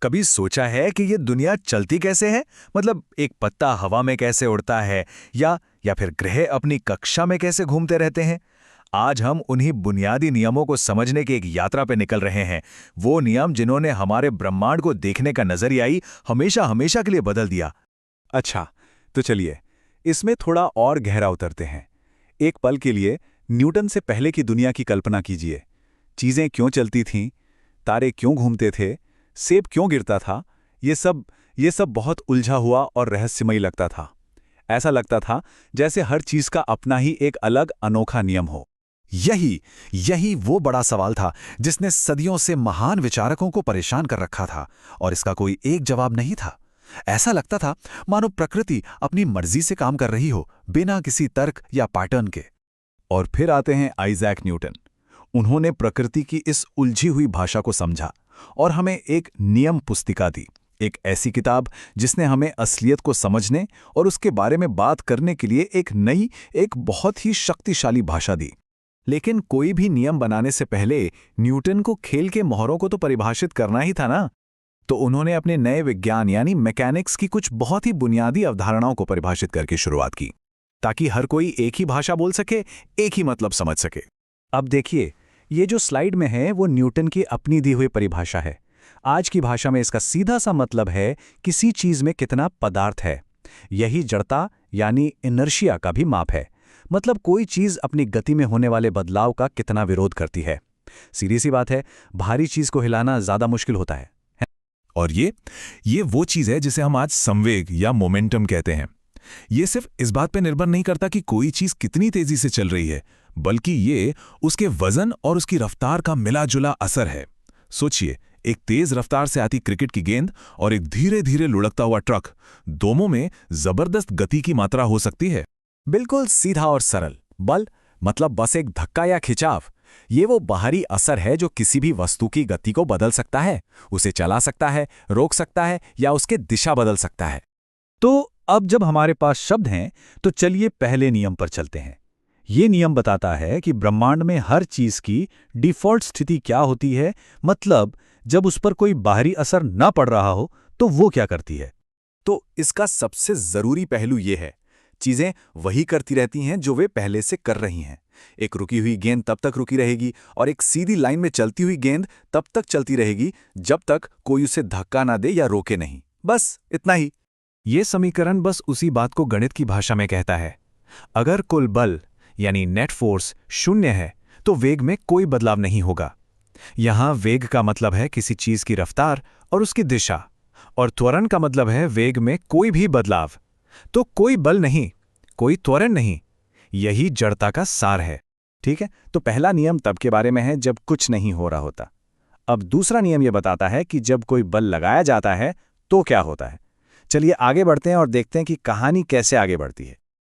कभी सोचा है कि ये दुनिया चलती कैसे है? मतलब एक पत्ता हवा में कैसे उड़ता है या फिर ग्रह अपनी कक्षा में कैसे घूमते रहते हैं? आज हम उन्हीं बुनियादी नियमों को समझने की एक यात्रा पे निकल रहे हैं। वो नियम जिन्होंने हमारे ब्रह्मांड को देखने का नजरिया ही हमेशा हमेशा के लिए बदल दिया। अच्छा, तो चलिए इसमें थोड़ा और गहरा उतरते हैं। एक पल के लिए न्यूटन से पहले की दुनिया की कल्पना कीजिए। चीजें क्यों चलती थीं, तारे क्यों घूमते थे, सेब क्यों गिरता था, ये सब बहुत उलझा हुआ और रहस्यमयी लगता था। ऐसा लगता था जैसे हर चीज का अपना ही एक अलग अनोखा नियम हो। यही यही वो बड़ा सवाल था जिसने सदियों से महान विचारकों को परेशान कर रखा था, और इसका कोई एक जवाब नहीं था। ऐसा लगता था मानो प्रकृति अपनी मर्जी से काम कर रही हो, बिना किसी तर्क या पैटर्न के। और फिर आते हैं आइजैक न्यूटन। उन्होंने प्रकृति की इस उलझी हुई भाषा को समझा और हमें एक नियम पुस्तिका दी, एक ऐसी किताब जिसने हमें असलियत को समझने और उसके बारे में बात करने के लिए एक बहुत ही शक्तिशाली भाषा दी। लेकिन कोई भी नियम बनाने से पहले न्यूटन को खेल के मोहरों को तो परिभाषित करना ही था ना। तो उन्होंने अपने नए विज्ञान यानी मैकेनिक्स की कुछ बहुत ही बुनियादी अवधारणाओं को परिभाषित करके शुरुआत की, ताकि हर कोई एक ही भाषा बोल सके, एक ही मतलब समझ सके। अब देखिए, ये जो स्लाइड में है वो न्यूटन की अपनी दी हुई परिभाषा है। आज की भाषा में इसका सीधा सा मतलब है किसी चीज में कितना पदार्थ है। यही जड़ता यानी इनर्शिया का भी माप है। मतलब कोई चीज अपनी गति में होने वाले बदलाव का कितना विरोध करती है। सीधी सी बात है, भारी चीज को हिलाना ज्यादा मुश्किल होता है। और ये वो चीज है जिसे हम आज संवेग या मोमेंटम कहते हैं। ये सिर्फ इस बात पर निर्भर नहीं करता कि कोई चीज कितनी तेजी से चल रही है, बल्कि ये उसके वजन और उसकी रफ्तार का मिला जुला असर है। सोचिए, एक तेज रफ्तार से आती क्रिकेट की गेंद और एक धीरे धीरे लुढ़कता हुआ ट्रक, दोनों में जबरदस्त गति की मात्रा हो सकती है। बिल्कुल सीधा और सरल। बल मतलब बस एक धक्का या खिंचाव। ये वो बाहरी असर है जो किसी भी वस्तु की गति को बदल सकता है, उसे चला सकता है, रोक सकता है या उसके दिशा बदल सकता है। तो अब जब हमारे पास शब्द हैं तो चलिए पहले नियम पर चलते हैं। ये नियम बताता है कि ब्रह्मांड में हर चीज की डिफ़ॉल्ट स्थिति क्या होती है। मतलब जब उस पर कोई बाहरी असर न पड़ रहा हो तो वो क्या करती है। तो इसका सबसे जरूरी पहलू ये है, चीजें वही करती रहती हैं जो वे पहले से कर रही हैं। एक रुकी हुई गेंद तब तक रुकी रहेगी और एक सीधी लाइन में चलती हुई गेंद तब तक चलती रहेगी जब तक कोई उसे धक्का ना दे या रोके नहीं। बस इतना ही। ये समीकरण बस उसी बात को गणित की भाषा में कहता है। अगर कुल बल यानी नेट फोर्स 0 है तो वेग में कोई बदलाव नहीं होगा। यहां वेग का मतलब है किसी चीज की रफ्तार और उसकी दिशा, और त्वरण का मतलब है वेग में कोई भी बदलाव। तो कोई बल नहीं, कोई त्वरण नहीं। यही जड़ता का सार है। ठीक है, तो पहला नियम तब के बारे में है जब कुछ नहीं हो रहा होता। अब दूसरा नियम यह बताता है कि जब कोई बल लगाया जाता है तो क्या होता है। चलिए आगे बढ़ते हैं और देखते हैं कि कहानी कैसे आगे बढ़ती है।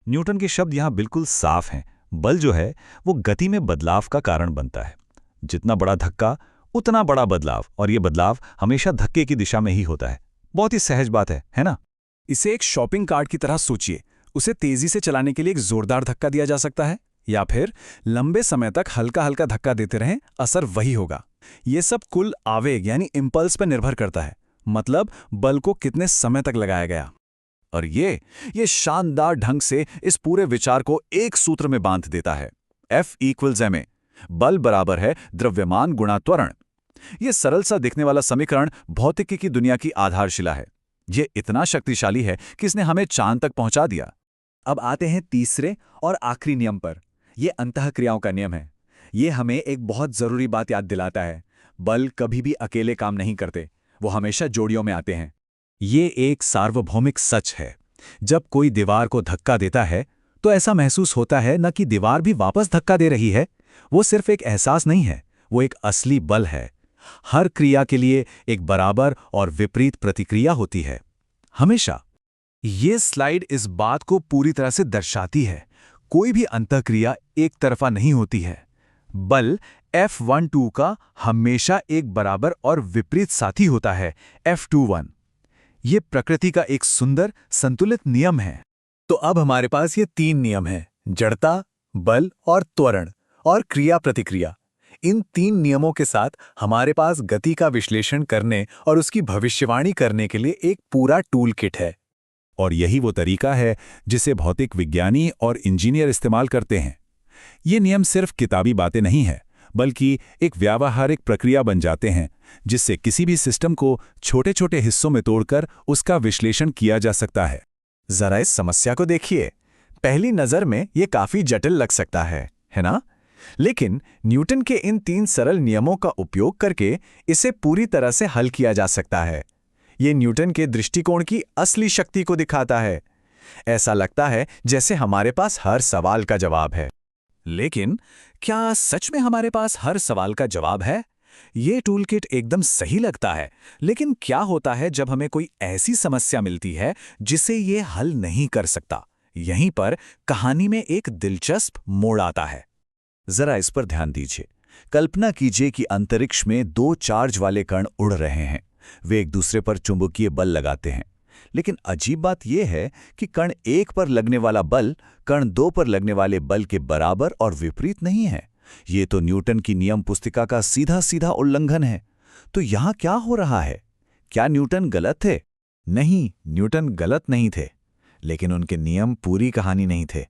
न्यूटन के शब्द यहाँ बिल्कुल साफ हैं। बल जो है वो गति में बदलाव का कारण बनता है। जितना बड़ा धक्का उतना बड़ा बदलाव, और ये बदलाव हमेशा धक्के की दिशा में ही होता है। बहुत ही सहज बात है ना? इसे एक शॉपिंग कार्ट की तरह सोचिए। उसे तेजी से चलाने के लिए एक जोरदार धक्का दिया जा सकता है, या फिर लंबे समय तक हल्का हल्का धक्का देते रहें, असर वही होगा। ये सब कुल आवेग यानी इंपल्स पर निर्भर करता है। मतलब बल को कितने समय तक लगाया गया। और ये शानदार ढंग से इस पूरे विचार को एक सूत्र में बांध देता है। F=ma। बल बराबर है द्रव्यमान गुणा त्वरण। यह सरल सा दिखने वाला समीकरण भौतिकी की दुनिया की आधारशिला है। यह इतना शक्तिशाली है कि इसने हमें चांद तक पहुंचा दिया। अब आते हैं तीसरे और आखिरी नियम पर। यह अंतःक्रियाओं का नियम है। यह हमें एक बहुत जरूरी बात याद दिलाता है। बल कभी भी अकेले काम नहीं करते, वो हमेशा जोड़ियों में आते हैं। ये एक सार्वभौमिक सच है। जब कोई दीवार को धक्का देता है तो ऐसा महसूस होता है न कि दीवार भी वापस धक्का दे रही है। वो सिर्फ एक एहसास नहीं है, वो एक असली बल है। हर क्रिया के लिए एक बराबर और विपरीत प्रतिक्रिया होती है, हमेशा। ये स्लाइड इस बात को पूरी तरह से दर्शाती है। कोई भी अंतःक्रिया एक तरफा नहीं होती है। बल F12 का हमेशा एक बराबर और विपरीत साथी होता है, F21। ये प्रकृति का एक सुंदर संतुलित नियम है। तो अब हमारे पास ये 3 नियम हैं, जड़ता, बल और त्वरण, और क्रिया प्रतिक्रिया। इन 3 नियमों के साथ हमारे पास गति का विश्लेषण करने और उसकी भविष्यवाणी करने के लिए एक पूरा टूल किट है। और यही वो तरीका है जिसे भौतिक विज्ञानी और इंजीनियर इस्तेमाल करते हैं। ये नियम सिर्फ किताबी बातें नहीं हैं, बल्कि एक व्यावहारिक प्रक्रिया बन जाते हैं जिससे किसी भी सिस्टम को छोटे छोटे हिस्सों में तोड़कर उसका विश्लेषण किया जा सकता है। जरा इस समस्या को देखिए। पहली नजर में ये काफी जटिल लग सकता है ना? लेकिन न्यूटन के इन 3 सरल नियमों का उपयोग करके इसे पूरी तरह से हल किया जा सकता है। ये न्यूटन के दृष्टिकोण की असली शक्ति को दिखाता है। ऐसा लगता है जैसे हमारे पास हर सवाल का जवाब है। लेकिन क्या सच में हमारे पास हर सवाल का जवाब है? ये टूलकिट एकदम सही लगता है, लेकिन क्या होता है जब हमें कोई ऐसी समस्या मिलती है जिसे ये हल नहीं कर सकता? यहीं पर कहानी में एक दिलचस्प मोड़ आता है। जरा इस पर ध्यान दीजिए। कल्पना कीजिए कि अंतरिक्ष में 2 चार्ज वाले कण उड़ रहे हैं। वे एक दूसरे पर चुंबकीय बल लगाते हैं। लेकिन अजीब बात यह है कि कण 1 पर लगने वाला बल कण 2 पर लगने वाले बल के बराबर और विपरीत नहीं है। ये तो न्यूटन की नियम पुस्तिका का सीधा सीधा उल्लंघन है। तो यहाँ क्या हो रहा है? क्या न्यूटन गलत थे? नहीं, न्यूटन गलत नहीं थे, लेकिन उनके नियम पूरी कहानी नहीं थे।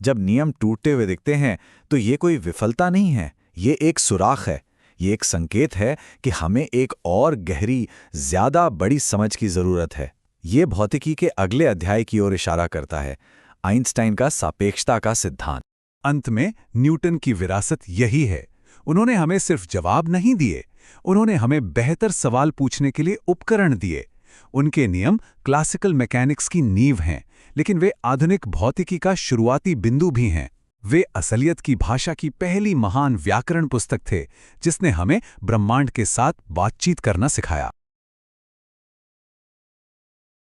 जब नियम टूटते हुए दिखते हैं तो ये कोई विफलता नहीं है, ये एक सुराख है। ये एक संकेत है कि हमें एक और गहरी, ज्यादा बड़ी समझ की जरूरत है। ये भौतिकी के अगले अध्याय की ओर इशारा करता है, आइंस्टाइन का सापेक्षता का सिद्धांत। अंत में न्यूटन की विरासत यही है। उन्होंने हमें सिर्फ जवाब नहीं दिए, उन्होंने हमें बेहतर सवाल पूछने के लिए उपकरण दिए। उनके नियम क्लासिकल मैकेनिक्स की नींव हैं, लेकिन वे आधुनिक भौतिकी का शुरुआती बिंदु भी हैं। वे असलियत की भाषा की पहली महान व्याकरण पुस्तक थे, जिसने हमें ब्रह्मांड के साथ बातचीत करना सिखाया।